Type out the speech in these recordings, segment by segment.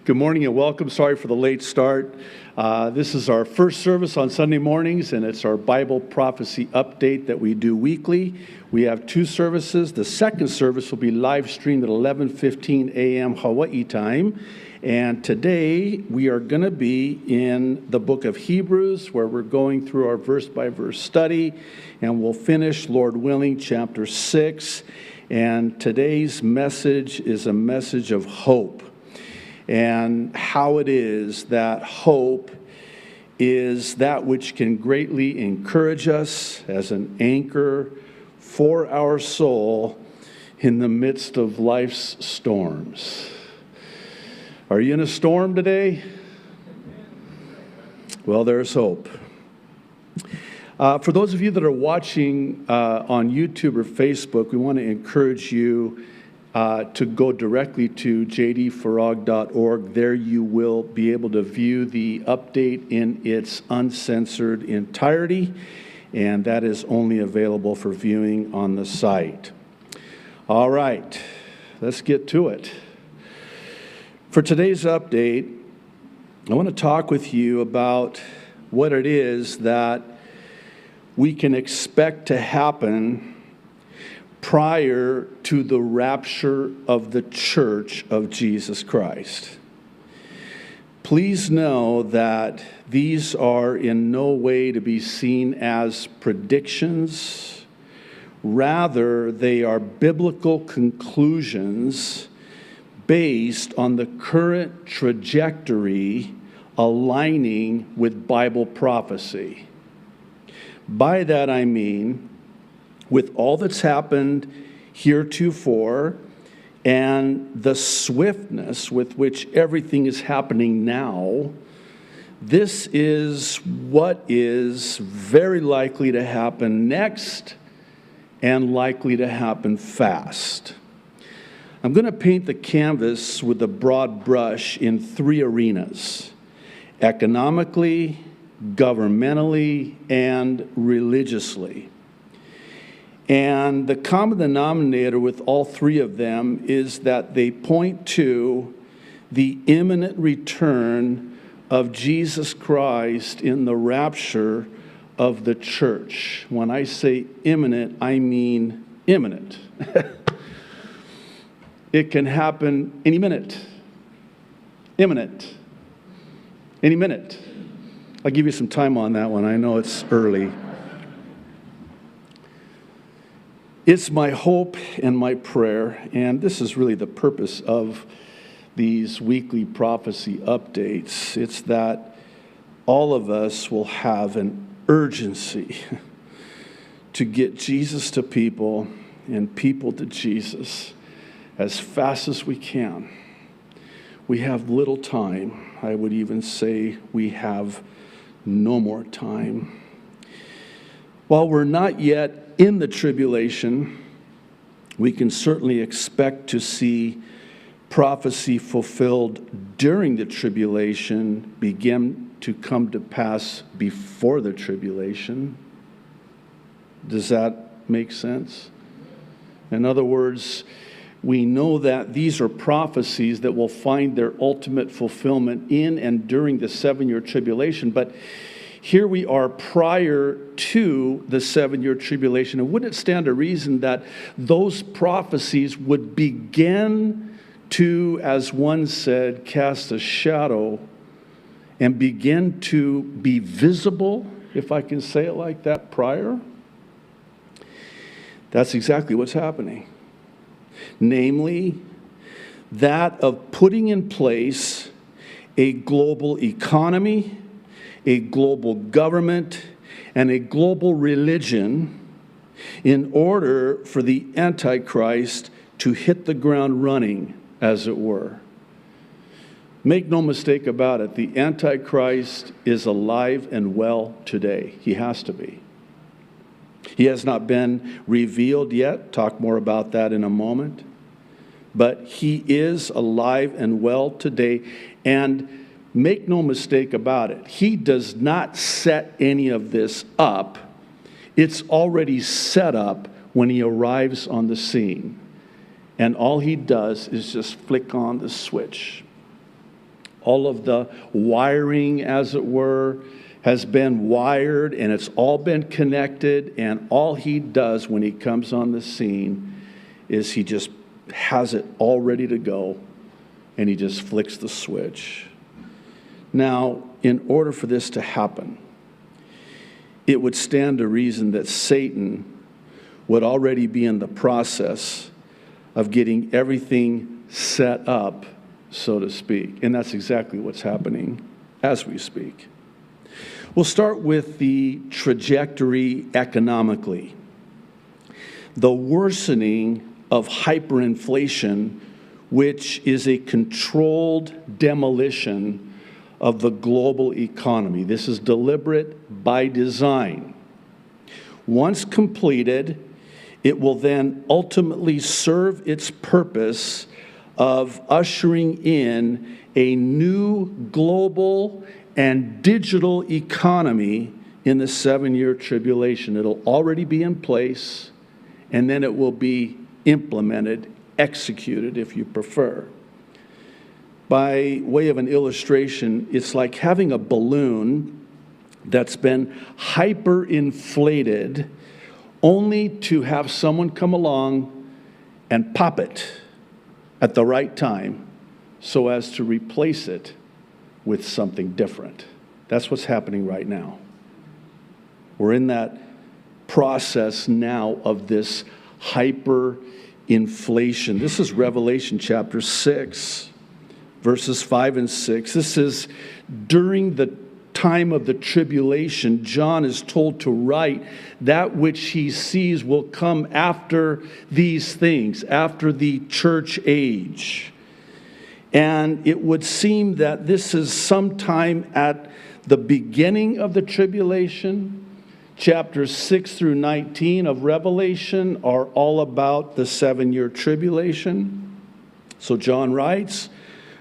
Good morning and welcome. Sorry for the late start. This is our first service on Sunday mornings, and it's our Bible prophecy update that we do weekly. We have two services. The second service will be live streamed at 11:15 a.m. Hawaii time. And today we are going to be in the book of Hebrews, where we're going through our verse-by-verse study, and we'll finish, Lord willing, chapter 6. And today's message is a message of hope, and how it is that hope is that which can greatly encourage us as an anchor for our soul in the midst of life's storms. Are you in a storm today? Well, there's hope. For those of you that are watching on YouTube or Facebook, we want to encourage you to go directly to jdfarag.org. There you will be able to view the update in its uncensored entirety, and that is only available for viewing on the site. All right, let's get to it. For today's update, I want to talk with you about what it is that we can expect to happen prior to the rapture of the church of Jesus Christ. Please know that these are in no way to be seen as predictions. Rather, they are biblical conclusions based on the current trajectory aligning with Bible prophecy. By that I mean, with all that's happened heretofore and the swiftness with which everything is happening now, this is what is very likely to happen next and likely to happen fast. I'm going to paint the canvas with a broad brush in three arenas: economically, governmentally, and religiously. And the common denominator with all three of them is that they point to the imminent return of Jesus Christ in the rapture of the church. When I say imminent, I mean imminent. It can happen any minute. Imminent. Any minute. I'll give you some time on that one. I know it's early. It's my hope and my prayer, and this is really the purpose of these weekly prophecy updates. It's that all of us will have an urgency to get Jesus to people and people to Jesus as fast as we can. We have little time. I would even say we have no more time. While we're not yet in the tribulation, we can certainly expect to see prophecy fulfilled during the tribulation begin to come to pass before the tribulation. Does that make sense? In other words, we know that these are prophecies that will find their ultimate fulfillment in and during the 7-year tribulation. But here we are prior to the 7-year tribulation. And wouldn't it stand to reason that those prophecies would begin to, as one said, cast a shadow and begin to be visible, if I can say it like that, prior? That's exactly what's happening. Namely, that of putting in place a global economy, a global government, and a global religion in order for the Antichrist to hit the ground running, as it were. Make no mistake about it, the Antichrist is alive and well today. He has to be. He has not been revealed yet. Talk more about that in a moment. But he is alive and well today. And make no mistake about it, he does not set any of this up. It's already set up when he arrives on the scene. And all he does is just flick on the switch. All of the wiring, as it were, has been wired, and it's all been connected, and all he does when he comes on the scene is he just has it all ready to go, and he just flicks the switch. Now, in order for this to happen, it would stand to reason that Satan would already be in the process of getting everything set up, so to speak. And that's exactly what's happening as we speak. We'll start with the trajectory economically. The worsening of hyperinflation, which is a controlled demolition of the global economy. This is deliberate by design. Once completed, it will then ultimately serve its purpose of ushering in a new global and digital economy in the 7-year tribulation. It'll already be in place, and then it will be implemented, executed, if you prefer. By way of an illustration, it's like having a balloon that's been hyperinflated only to have someone come along and pop it at the right time so as to replace it with something different. That's what's happening right now. We're in that process now of this hyperinflation. This is Revelation chapter 6, verses 5 and 6. This is during the time of the tribulation. John is told to write that which he sees will come after these things, after the church age. And it would seem that this is sometime at the beginning of the tribulation. Chapters 6 through 19 of Revelation are all about the 7-year tribulation. So John writes,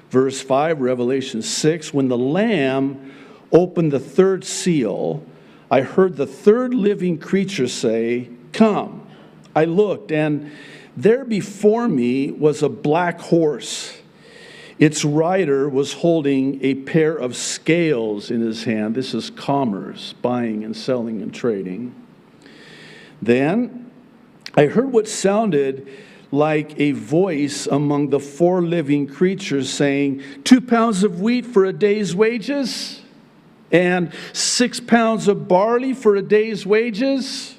verse 5, Revelation 6, when the Lamb opened the third seal, I heard the third living creature say, "Come." I looked, and there before me was a black horse. Its rider was holding a pair of scales in his hand. This is commerce, buying and selling and trading. Then I heard what sounded like a voice among the 4 living creatures saying, 2 pounds of wheat for a day's wages, and 6 pounds of barley for a day's wages,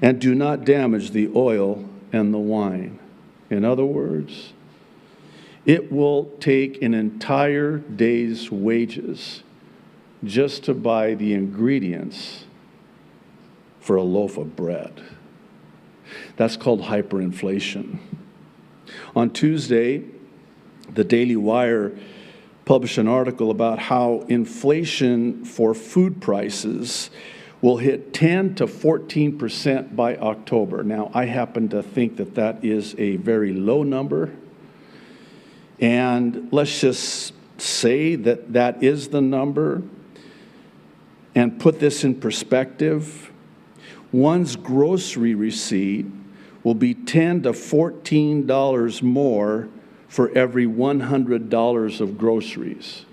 and do not damage the oil and the wine. In other words, it will take an entire day's wages just to buy the ingredients for a loaf of bread. That's called hyperinflation. On Tuesday, the Daily Wire published an article about how inflation for food prices will hit 10 to 14% by October. Now, I happen to think that that is a very low number. And let's just say that that is the number and put this in perspective. One's grocery receipt will be $10 to $14 more for every $100 of groceries.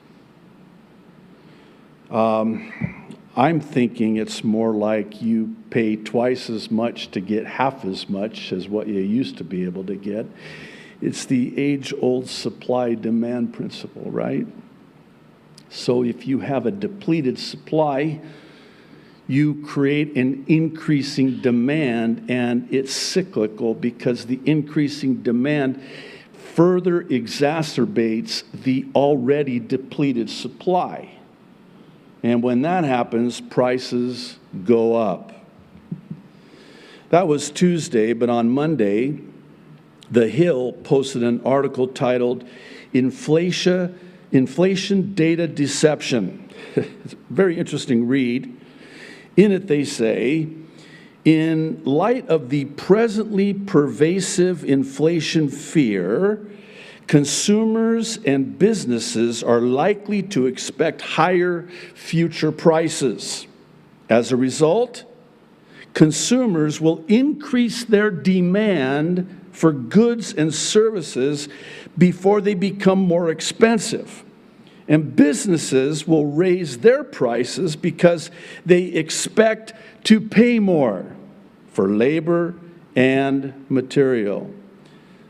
I'm thinking it's more like you pay twice as much to get half as much as what you used to be able to get. It's the age-old supply-demand principle, right? So if you have a depleted supply, you create an increasing demand, and it's cyclical because the increasing demand further exacerbates the already depleted supply. And when that happens, prices go up. That was Tuesday, but on Monday, The Hill posted an article titled, Inflation Data Deception. It's a very interesting read. In it they say, in light of the presently pervasive inflation fear, consumers and businesses are likely to expect higher future prices. As a result, consumers will increase their demand for goods and services before they become more expensive. And businesses will raise their prices because they expect to pay more for labor and material.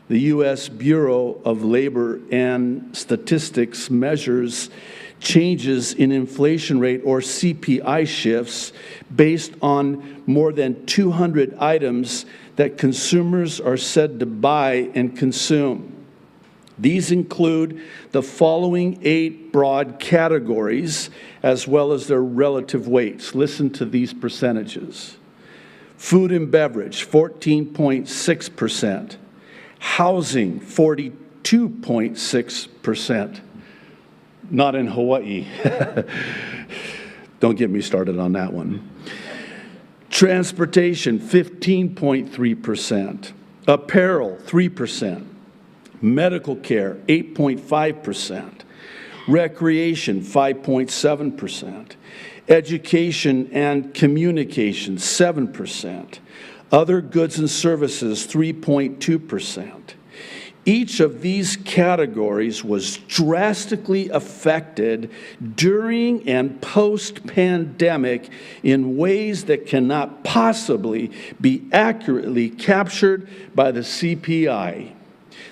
The U.S. Bureau of Labor and Statistics measures changes in inflation rate, or CPI shifts, based on more than 200 items that consumers are said to buy and consume. These include the following 8 broad categories, as well as their relative weights. Listen to these percentages. Food and beverage, 14.6%. Housing, 42.6%. Not in Hawaii. Don't get me started on that one. Transportation, 15.3%. Apparel, 3%. Medical care, 8.5%. Recreation, 5.7%. Education and communication, 7%. Other goods and services, 3.2%. Each of these categories was drastically affected during and post-pandemic in ways that cannot possibly be accurately captured by the CPI.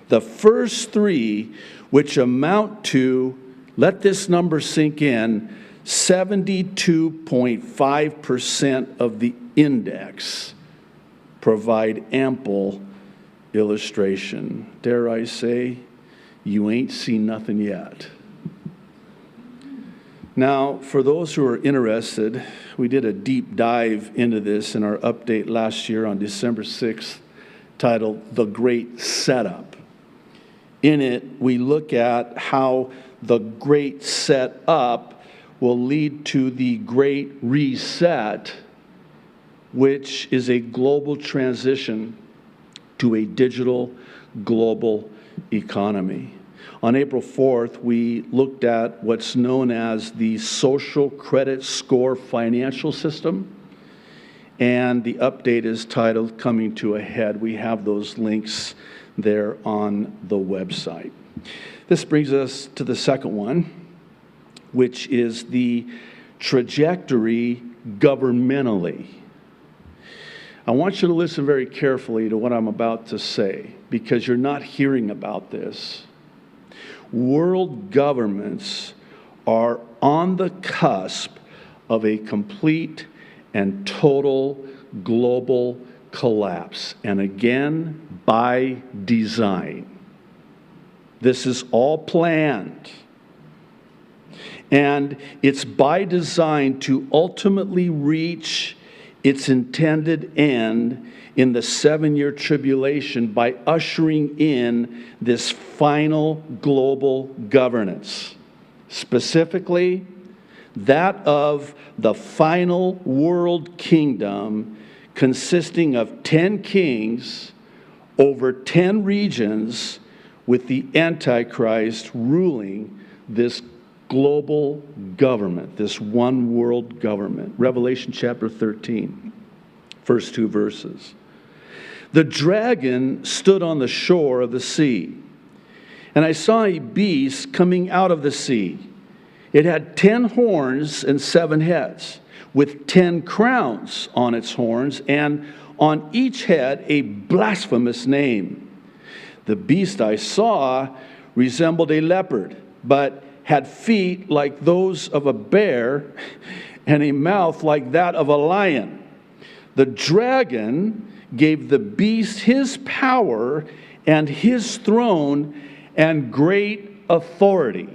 The first 3, which amount to, let this number sink in, 72.5% of the index, provide ample illustration. Dare I say, you ain't seen nothing yet. Now, for those who are interested, we did a deep dive into this in our update last year on December 6th, titled The Great Setup. In it, we look at how the Great Setup will lead to the Great Reset, which is a global transition to a digital global economy. On April 4th, we looked at what's known as the social credit score financial system, and the update is titled Coming to a Head. We have those links there on the website. This brings us to the second one, which is the trajectory governmentally. I want you to listen very carefully to what I'm about to say, because you're not hearing about this. World governments are on the cusp of a complete and total global collapse, and again, by design. This is all planned. And it's by design to ultimately reach its intended end in the 7-year tribulation by ushering in this final global governance. Specifically, that of the final world kingdom consisting of 10 kings over 10 regions, with the Antichrist ruling this global government, this one world government. Revelation chapter 13, first 2 verses. The dragon stood on the shore of the sea, and I saw a beast coming out of the sea. It had 10 horns and 7 heads, with 10 crowns on its horns, and on each head a blasphemous name. The beast I saw resembled a leopard, but had feet like those of a bear and a mouth like that of a lion. The dragon gave the beast his power and his throne and great authority.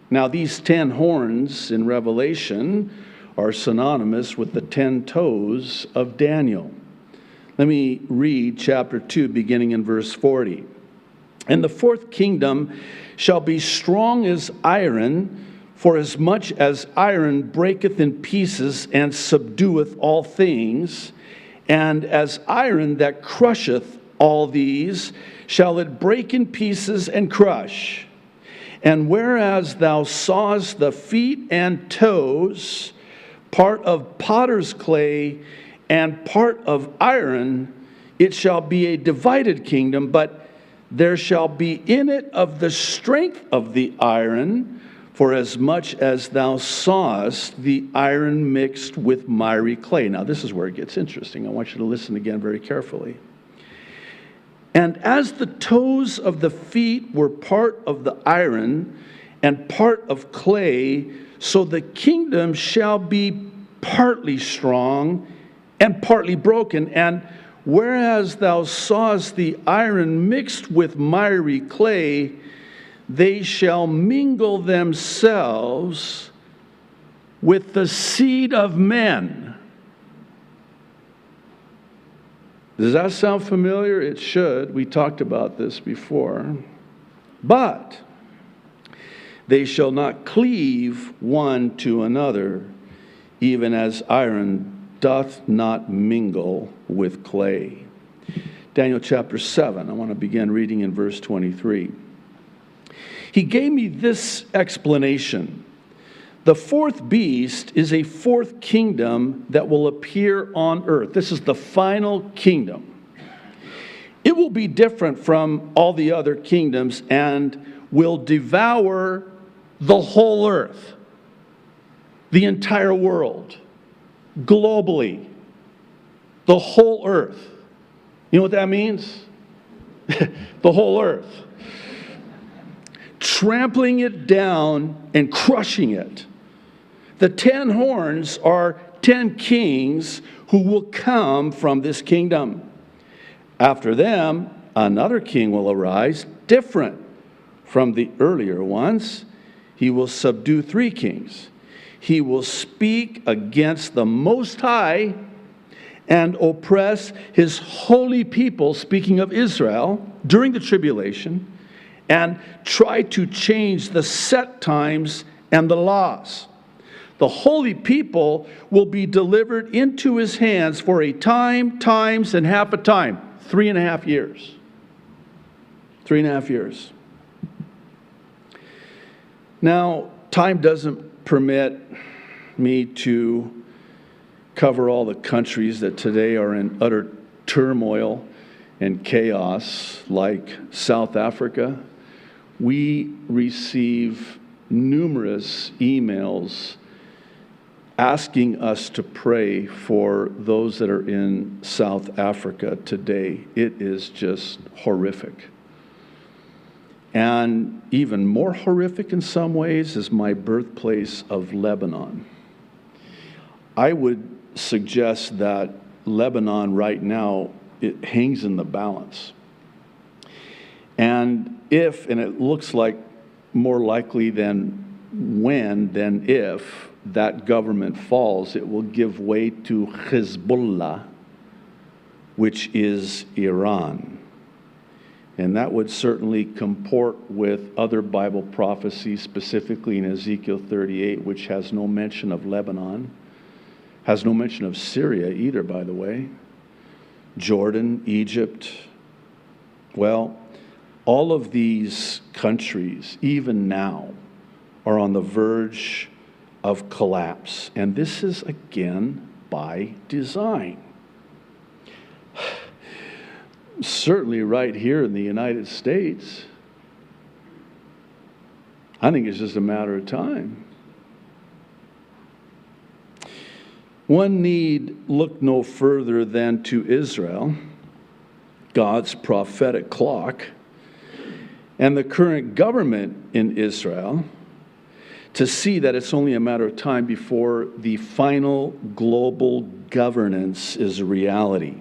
Now, these 10 horns in Revelation are synonymous with the 10 toes of Daniel. Let me read chapter 2, beginning in verse 40. And the 4th kingdom shall be strong as iron, for as much as iron breaketh in pieces and subdueth all things, and as iron that crusheth all these, shall it break in pieces and crush. And whereas thou sawest the feet and toes, part of potter's clay and part of iron, it shall be a divided kingdom, but there shall be in it of the strength of the iron, For as much as thou sawest the iron mixed with miry clay. Now this is where it gets interesting. I want you to listen again very carefully. And as the toes of the feet were part of the iron and part of clay, so the kingdom shall be partly strong and partly broken. And whereas thou sawest the iron mixed with miry clay, they shall mingle themselves with the seed of men. Does that sound familiar? It should. We talked about this before. But they shall not cleave one to another, even as iron doth not mingle with clay. Daniel chapter 7. I want to begin reading in verse 23. He gave me this explanation. The fourth beast is a fourth kingdom that will appear on earth. This is the final kingdom. It will be different from all the other kingdoms and will devour the whole earth, the entire world, globally, the whole earth. You know what that means? The whole earth. Trampling it down and crushing it. The 10 horns are 10 kings who will come from this kingdom. After them, another king will arise, different from the earlier ones. He will subdue 3 kings. He will speak against the Most High and oppress his holy people, speaking of Israel, during the tribulation, and try to change the set times and the laws. The holy people will be delivered into his hands for a time, times, and half a time. 3.5 years. 3.5 years. Now, time doesn't permit me to cover all the countries that today are in utter turmoil and chaos, like South Africa. We receive numerous emails asking us to pray for those that are in South Africa today. It is just horrific. And even more horrific in some ways is my birthplace of Lebanon. I would suggest that Lebanon right now, it hangs in the balance. And it looks like more likely than if that government falls, it will give way to Hezbollah, which is Iran. And that would certainly comport with other Bible prophecies, specifically in Ezekiel 38, which has no mention of Lebanon, has no mention of Syria either, by the way, Jordan, Egypt. Well, all of these countries, even now, are on the verge of collapse. And this is, again, by design. Certainly right here in the United States, I think it's just a matter of time. One need look no further than to Israel, God's prophetic clock, and the current government in Israel, to see that it's only a matter of time before the final global governance is a reality.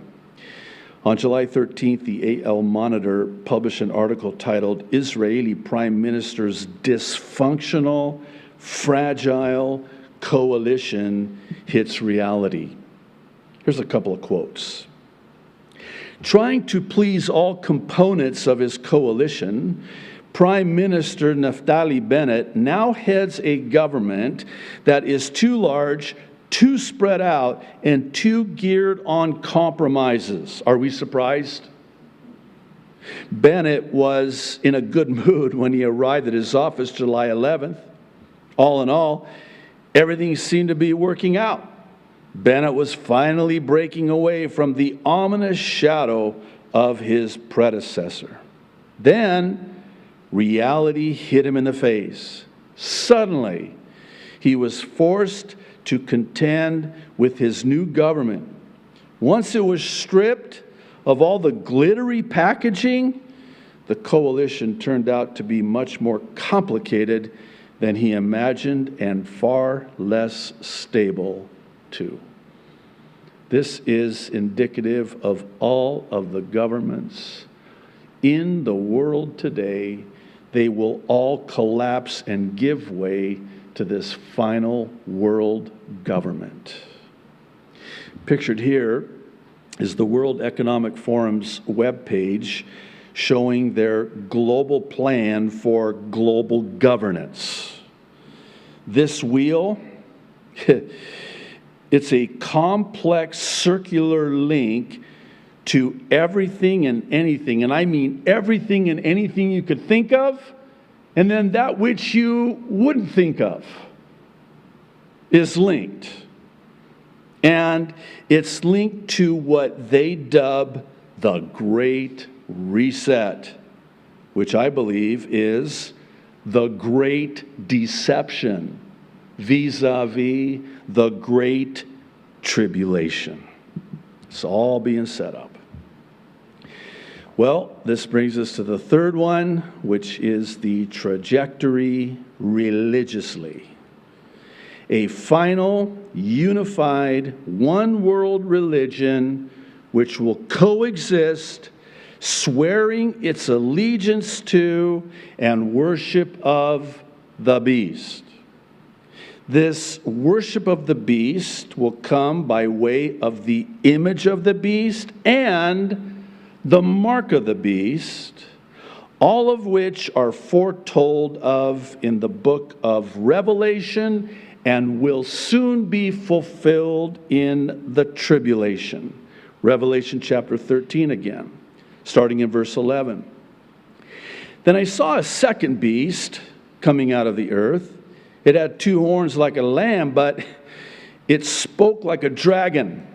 On July 13th, the AL Monitor published an article titled, "Israeli Prime Minister's Dysfunctional, Fragile Coalition Hits Reality." Here's a couple of quotes. Trying to please all components of his coalition, Prime Minister Naftali Bennett now heads a government that is too large, too spread out, and too geared on compromises. Are we surprised? Bennett was in a good mood when he arrived at his office July 11th. All in all, everything seemed to be working out. Bennett was finally breaking away from the ominous shadow of his predecessor. Then, reality hit him in the face. Suddenly, he was forced to contend with his new government. Once it was stripped of all the glittery packaging, the coalition turned out to be much more complicated than he imagined and far less stable, too. This is indicative of all of the governments in the world today. They will all collapse and give way to this final world government. Pictured here is the World Economic Forum's webpage showing their global plan for global governance. This wheel, it's a complex circular link to everything and anything, and I mean everything and anything you could think of, and then that which you wouldn't think of is linked. And it's linked to what they dub the Great Reset, which I believe is the Great Deception vis-a-vis the Great Tribulation. It's all being set up. Well, this brings us to the third one, which is the trajectory religiously. A final, unified, one-world religion which will coexist, swearing its allegiance to and worship of the beast. This worship of the beast will come by way of the image of the beast and the mark of the beast, all of which are foretold of in the book of Revelation and will soon be fulfilled in the tribulation. Revelation chapter 13 again, starting in verse 11. Then I saw a second beast coming out of the earth. It had two horns like a lamb, but it spoke like a dragon.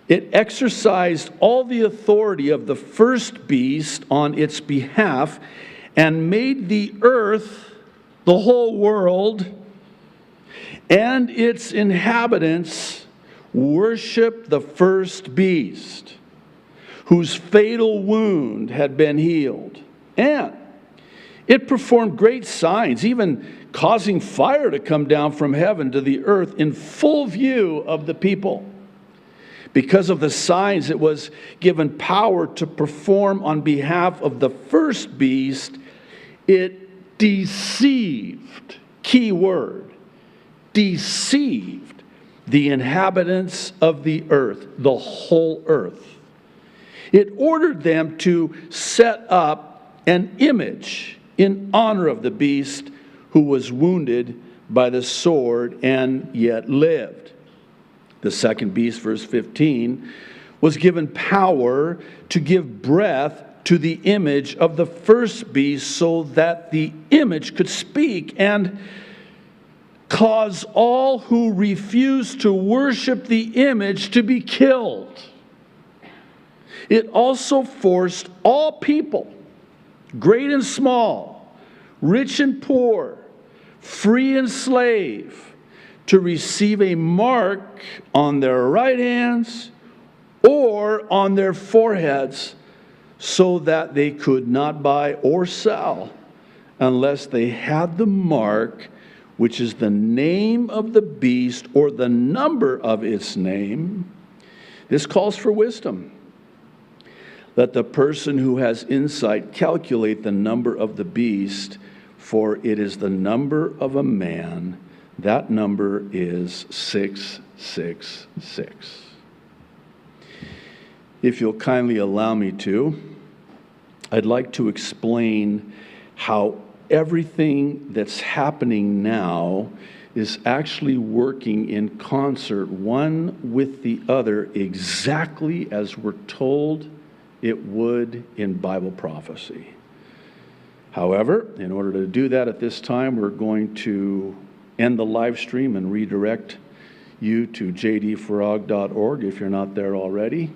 It exercised all the authority of the first beast on its behalf and made the earth, the whole world, and its inhabitants worship the first beast, whose fatal wound had been healed. And it performed great signs, even causing fire to come down from heaven to the earth in full view of the people. Because of the signs it was given power to perform on behalf of the first beast, it deceived, key word, deceived the inhabitants of the earth, the whole earth. It ordered them to set up an image in honor of the beast who was wounded by the sword and yet lived. The second beast, verse 15, was given power to give breath to the image of the first beast so that the image could speak and cause all who refuse to worship the image to be killed. It also forced all people, great and small, rich and poor, free and slave, to receive a mark on their right hands or on their foreheads so that they could not buy or sell unless they had the mark, which is the name of the beast or the number of its name. This calls for wisdom. Let the person who has insight calculate the number of the beast, for it is the number of a man. That number is 666. If you'll kindly allow me to, I'd like to explain how everything that's happening now is actually working in concert, one with the other, exactly as we're told it would in Bible prophecy. However, in order to do that at this time, we're going to end the live stream and redirect you to jdfarag.org if you're not there already.